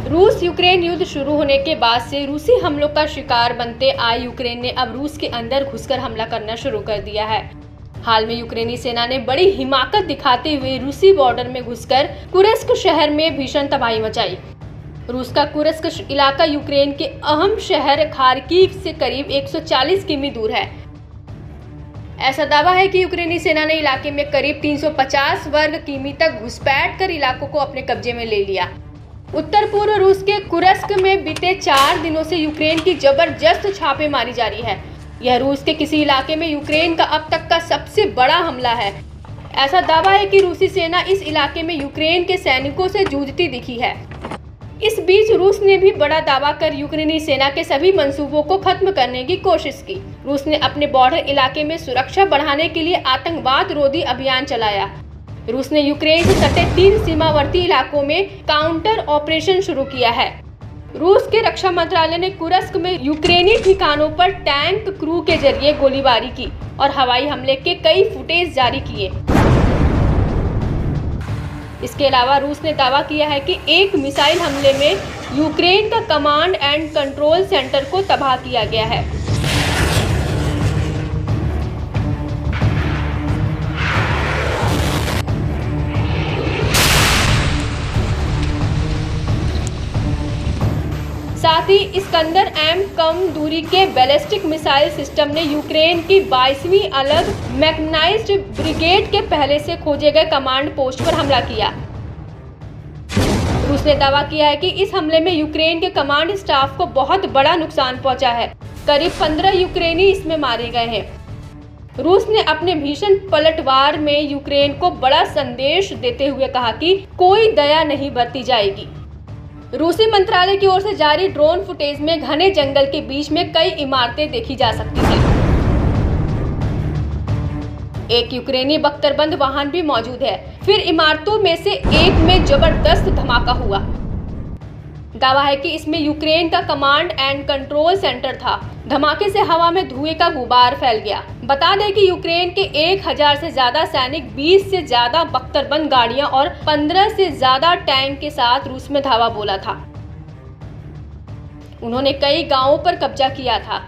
रूस यूक्रेन युद्ध शुरू होने के बाद से रूसी हमलों का शिकार बनते आए यूक्रेन ने अब रूस के अंदर घुसकर हमला करना शुरू कर दिया है। हाल में यूक्रेनी सेना ने बड़ी हिमाकत दिखाते हुए रूसी बॉर्डर में घुसकर कुर्स्क शहर में भीषण तबाही मचाई। रूस का कुर्स्क इलाका यूक्रेन के अहम शहर खार्किव से करीब 140 किमी दूर है। ऐसा दावा है कि यूक्रेनी सेना ने इलाके में करीब 350 वर्ग किमी तक घुसपैठ कर इलाकों को अपने कब्जे में ले लिया। उत्तर पूर्व रूस के कुर्स्क में बीते 4 दिनों से यूक्रेन की जबरदस्त छापेमारी जारी है। यह रूस के किसी इलाके में यूक्रेन का अब तक का सबसे बड़ा हमला है। ऐसा दावा है कि रूसी सेना इस इलाके में यूक्रेन के सैनिकों से जूझती दिखी है। इस बीच रूस ने भी बड़ा दावा कर यूक्रेनी सेना के सभी मंसूबों को खत्म करने की कोशिश की। रूस ने अपने बॉर्डर इलाके में सुरक्षा बढ़ाने के लिए आतंकवाद रोधी अभियान चलाया। रूस ने यूक्रेन से सटे 3 सीमावर्ती इलाकों में काउंटर ऑपरेशन शुरू किया है। रूस के रक्षा मंत्रालय ने कुर्स्क में यूक्रेनी ठिकानों पर टैंक क्रू के जरिए गोलीबारी की और हवाई हमले के कई फुटेज जारी किए। इसके अलावा रूस ने दावा किया है कि एक मिसाइल हमले में यूक्रेन का कमांड एंड कंट्रोल सेंटर को तबाह किया गया है। साथ ही इस्कंदर एम कम दूरी के बैलिस्टिक मिसाइल सिस्टम ने यूक्रेन की 22वीं अलग मैकेनाइज्ड ब्रिगेड के पहले से खोजे गए कमांड पोस्ट पर हमला किया। रूस ने दावा किया है कि इस हमले में यूक्रेन के कमांड स्टाफ को बहुत बड़ा नुकसान पहुंचा है। करीब 15 यूक्रेनी इसमें मारे गए हैं। रूस ने अपने भीषण पलटवार में यूक्रेन को बड़ा संदेश देते हुए कहा कि कोई दया नहीं बरती जाएगी। रूसी मंत्रालय की ओर से जारी ड्रोन फुटेज में घने जंगल के बीच में कई इमारतें देखी जा सकती हैं। एक यूक्रेनी बख्तरबंद वाहन भी मौजूद है। फिर इमारतों में से एक में जबरदस्त धमाका हुआ। दावा है कि इसमें यूक्रेन का कमांड एंड कंट्रोल सेंटर था। धमाके से हवा में धुएं का गुबार फैल गया। बता दें कि यूक्रेन के 1000 से ज्यादा सैनिक, 20 से ज्यादा बख्तरबंद गाड़ियां और 15 से ज्यादा टैंक के साथ रूस में धावा बोला था। उन्होंने कई गांवों पर कब्जा किया था।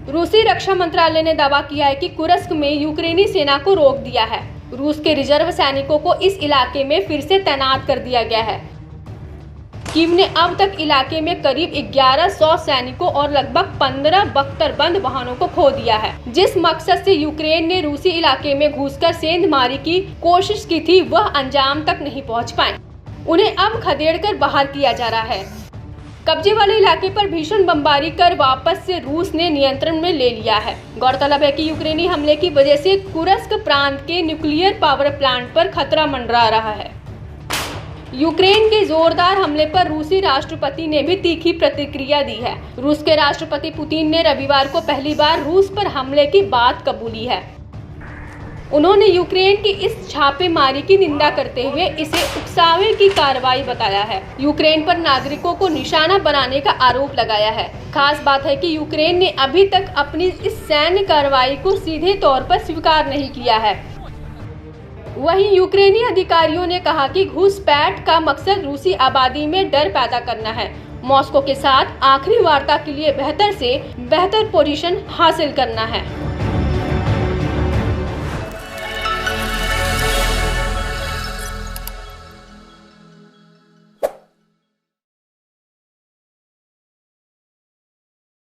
रूसी रक्षा मंत्रालय ने दावा किया है कि कुर्स्क में यूक्रेनी सेना को रोक दिया है। रूस के रिजर्व सैनिकों को इस इलाके में फिर से तैनात कर दिया गया है। कीव ने अब तक इलाके में करीब 1100 सैनिकों और लगभग 15 बख्तरबंद वाहनों को खो दिया है। जिस मकसद से यूक्रेन ने रूसी इलाके में घुसकर सेंधमारी की कोशिश की थी, वह अंजाम तक नहीं पहुंच पाए। उन्हें अब खदेड़कर बाहर किया जा रहा है। कब्जे वाले इलाके पर भीषण बमबारी कर वापस से रूस ने नियंत्रण में ले लिया है। गौरतलब है कि यूक्रेनी हमले की वजह से कुर्स्क प्रांत के न्यूक्लियर पावर प्लांट पर खतरा मंडरा रहा है। यूक्रेन के जोरदार हमले पर रूसी राष्ट्रपति ने भी तीखी प्रतिक्रिया दी है। रूस के राष्ट्रपति पुतिन ने रविवार को पहली बार रूस पर हमले की बात कबूली है। उन्होंने यूक्रेन की इस छापेमारी की निंदा करते हुए इसे उकसावे की कार्रवाई बताया है। यूक्रेन पर नागरिकों को निशाना बनाने का आरोप लगाया है। खास बात है कि यूक्रेन ने अभी तक अपनी इस सैन्य कार्रवाई को सीधे तौर पर स्वीकार नहीं किया है। वहीं यूक्रेनी अधिकारियों ने कहा कि घुसपैठ का मकसद रूसी आबादी में डर पैदा करना है। मॉस्को के साथ आखिरी वार्ता के लिए बेहतर से बेहतर पोजीशन हासिल करना है।